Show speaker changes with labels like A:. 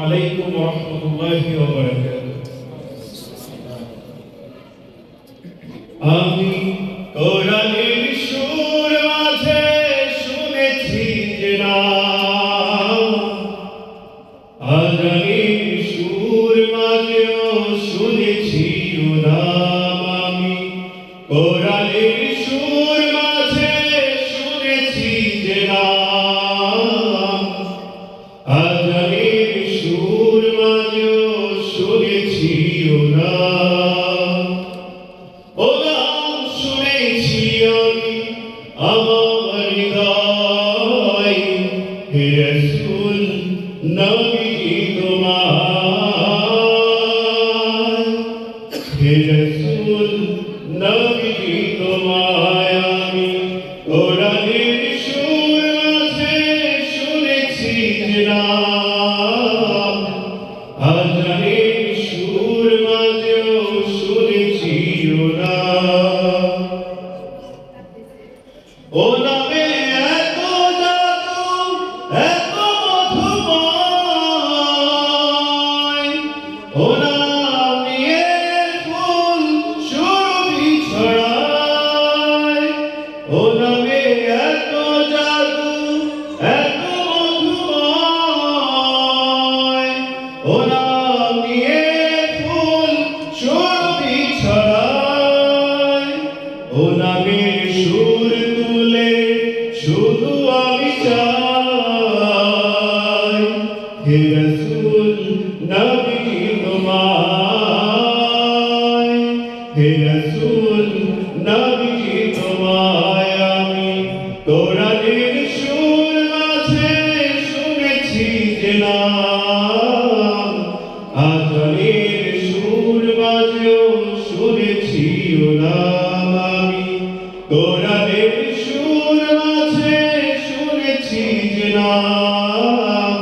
A: আলাইকুম ওয়া রাহমাতুল্লাহি ওয়া বারাকাতুহু। আমি কোরআনের সুর মাঝে শুনেছি যে নাম, আজানের সুর মাঝেও শুনেছি ও নাম। আমি কোরআনের সুর মাঝে শুনেছি যে নাম, আজানের সুর মাঝেও শুনেছি ও নাম। ও নাম শুনেছি আমি আমার হৃদয়, হে রাসূল নবীজি তোমায়, হে রাসূল নবীজি তোমায় আমি কোরআনের সুর মাঝে শুনেছি যে নাম, আজানের সুর মাঝেও শুনেছি ও নাম। ও নামে এত জাদু, এত মধুময়, ও নাম নিয়ে ফুল সুরভি ছড়ায়। ও নামে এত জাদু, এত মধুময়, ও নাম নিয়ে ফুল সুরভি ছড়ায়। ও নামের সুর তুলে শুধু আমি চাই, হে রাসূল নবীজি তোমায়, হে রাসূল নবীজি তোমায় আমি কোরআনের সুর মাঝে শুনেছি যে নাম, আজানের সুর মাঝেও শুনেছি ও নাম। আমি কোরআনের সুর মাঝে শুনেছি যে নাম,